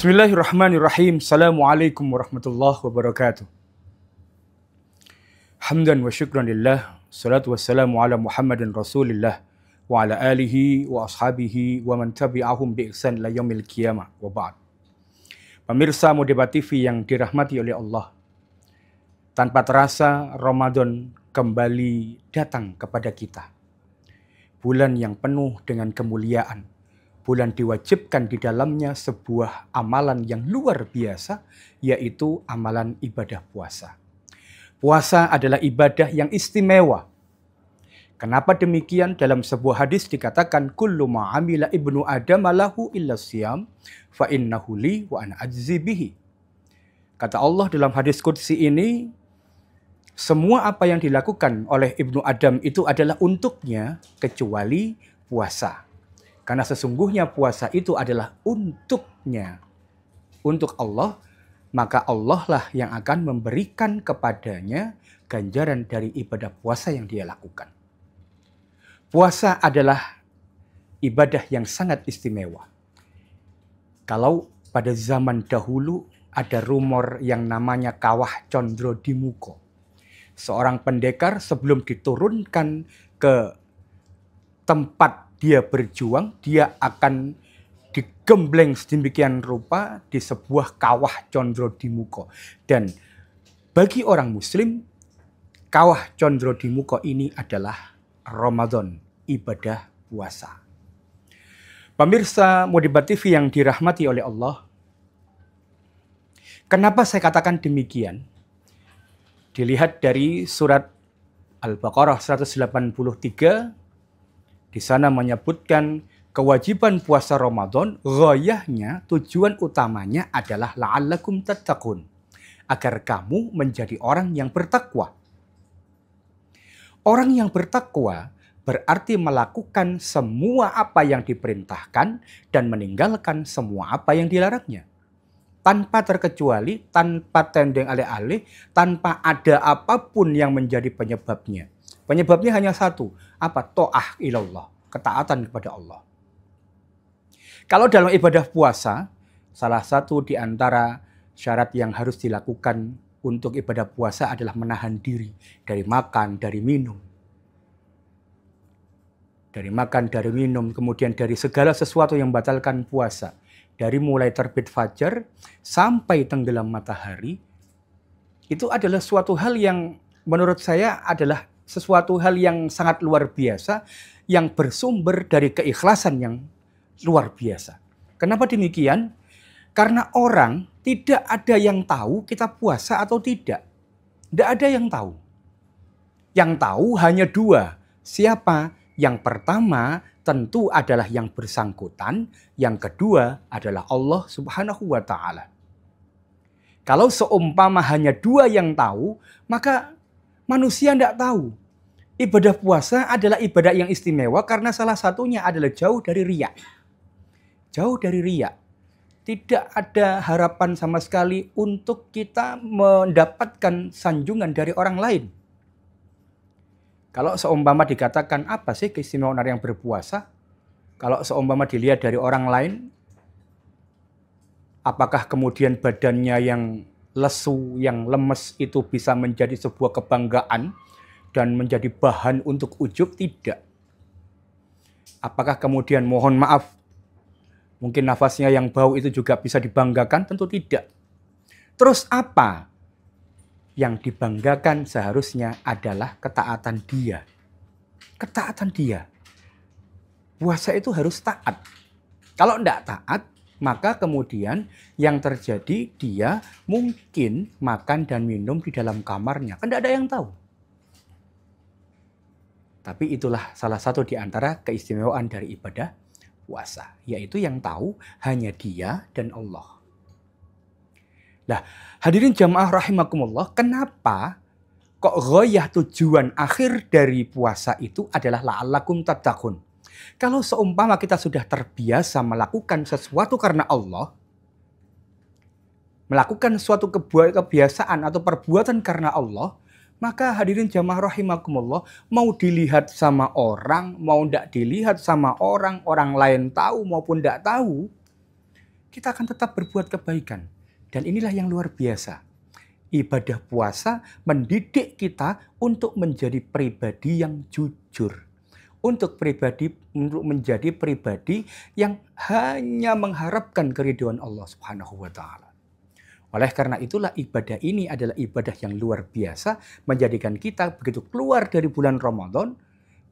Bismillahirrahmanirrahim. Assalamualaikum warahmatullahi wabarakatuh. Hamdan wa syukran lillah. Salatu wassalamu ala Muhammadin Rasulillah wa ala alihi wa ashabihi wa man tabi'ahum bi ihsan ila yaumil qiyamah wa ba'd. Pemirsa Modebat TV yang dirahmati oleh Allah. Tanpa terasa Ramadan kembali datang kepada kita. Bulan yang penuh dengan kemuliaan. Bulan diwajibkan di dalamnya sebuah amalan yang luar biasa, yaitu amalan ibadah puasa. Puasa adalah ibadah yang istimewa. Kenapa demikian? Dalam sebuah hadis dikatakan, kullu ma'amila ibnu adam lahu illa siyam, fa innahu li wa ana ajzi bihi. Kata Allah dalam hadis qudsi ini, semua apa yang dilakukan oleh ibnu Adam itu adalah untuknya, kecuali puasa. Karena sesungguhnya puasa itu adalah untuknya. Untuk Allah, maka Allah lah yang akan memberikan kepadanya ganjaran dari ibadah puasa yang dia lakukan. Puasa adalah ibadah yang sangat istimewa. Kalau pada zaman dahulu ada rumor yang namanya Kawah Condro Dimuko. Seorang pendekar sebelum diturunkan ke tempat dia berjuang, dia akan digembleng sedemikian rupa di sebuah kawah Condro Dimuko. Dan bagi orang muslim, kawah Condro Dimuko ini adalah Ramadan, ibadah puasa. Pemirsa Modebat TV yang dirahmati oleh Allah, kenapa saya katakan demikian? Dilihat dari surat Al-Baqarah 183, di sana menyebutkan kewajiban puasa Ramadan, ghayahnya, tujuan utamanya adalah la'allakum tattaqun, agar kamu menjadi orang yang bertakwa. Orang yang bertakwa berarti melakukan semua apa yang diperintahkan dan meninggalkan semua apa yang dilarangnya. Tanpa terkecuali, tanpa tendeng alih-alih, tanpa ada apapun yang menjadi penyebabnya. Penyebabnya hanya satu, apa? Ta'ah ilallah, ketaatan kepada Allah. Kalau dalam ibadah puasa, salah satu di antara syarat yang harus dilakukan untuk ibadah puasa adalah menahan diri dari makan, dari minum. Dari makan, dari minum, kemudian dari segala sesuatu yang membatalkan puasa. Dari mulai terbit fajar sampai tenggelam matahari, itu adalah suatu hal yang menurut saya adalah sesuatu hal yang sangat luar biasa, yang bersumber dari keikhlasan yang luar biasa. Kenapa demikian? Karena orang tidak ada yang tahu kita puasa atau tidak. Tidak ada yang tahu. Yang tahu hanya dua. Siapa? Yang pertama tentu adalah yang bersangkutan. Yang kedua adalah Allah Subhanahu wa Ta'ala. Kalau seumpama hanya dua yang tahu, maka manusia tidak tahu. Ibadah puasa adalah ibadah yang istimewa karena salah satunya adalah jauh dari riya. Jauh dari riya. Tidak ada harapan sama sekali untuk kita mendapatkan sanjungan dari orang lain. Kalau seumpama dikatakan apa sih keistimewaan orang yang berpuasa? Kalau seumpama dilihat dari orang lain, apakah kemudian badannya yang lesu, yang lemes itu bisa menjadi sebuah kebanggaan dan menjadi bahan untuk ujub? Tidak. Apakah kemudian mohon maaf, mungkin nafasnya yang bau itu juga bisa dibanggakan? Tentu tidak. Terus apa? Yang dibanggakan seharusnya adalah ketaatan dia. Ketaatan dia. Puasa itu harus taat. Kalau tidak taat, maka kemudian yang terjadi dia mungkin makan dan minum di dalam kamarnya. Kan tidak ada yang tahu. Tapi itulah salah satu di antara keistimewaan dari ibadah puasa. Yaitu yang tahu hanya dia dan Allah. Nah, hadirin jamaah rahimakumullah, kenapa kok ghayah, tujuan akhir dari puasa itu adalah la'allakum tattaqun? Kalau seumpama kita sudah terbiasa melakukan sesuatu karena Allah, melakukan suatu kebiasaan atau perbuatan karena Allah, maka hadirin jamaah rahimakumullah, mau dilihat sama orang, mau tidak dilihat sama orang, orang lain tahu maupun tidak tahu, kita akan tetap berbuat kebaikan. Dan inilah yang luar biasa. Ibadah puasa mendidik kita untuk menjadi pribadi yang jujur. Untuk menjadi pribadi yang hanya mengharapkan keridhaan Allah Subhanahu wa taala. Oleh karena itulah ibadah ini adalah ibadah yang luar biasa, menjadikan kita begitu keluar dari bulan Ramadan,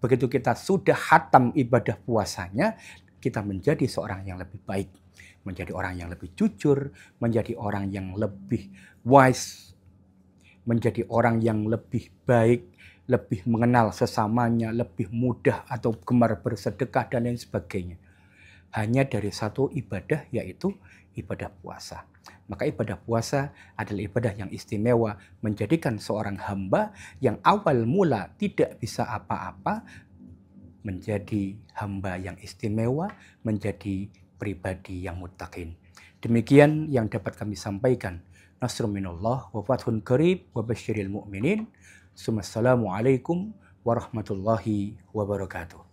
begitu kita sudah khatam ibadah puasanya, kita menjadi seorang yang lebih baik, menjadi orang yang lebih jujur, menjadi orang yang lebih wise, menjadi orang yang lebih baik, lebih mengenal sesamanya, lebih mudah atau gemar bersedekah dan lain sebagainya. Hanya dari satu ibadah, yaitu ibadah puasa. Maka ibadah puasa adalah ibadah yang istimewa, menjadikan seorang hamba yang awal mula tidak bisa apa-apa, menjadi hamba yang istimewa, menjadi pribadi yang muttaqin. Demikian yang dapat kami sampaikan. Nasrun minallah wa fathun qarib wa basyiril mu'minin. Assalamualaikum warahmatullahi wabarakatuh.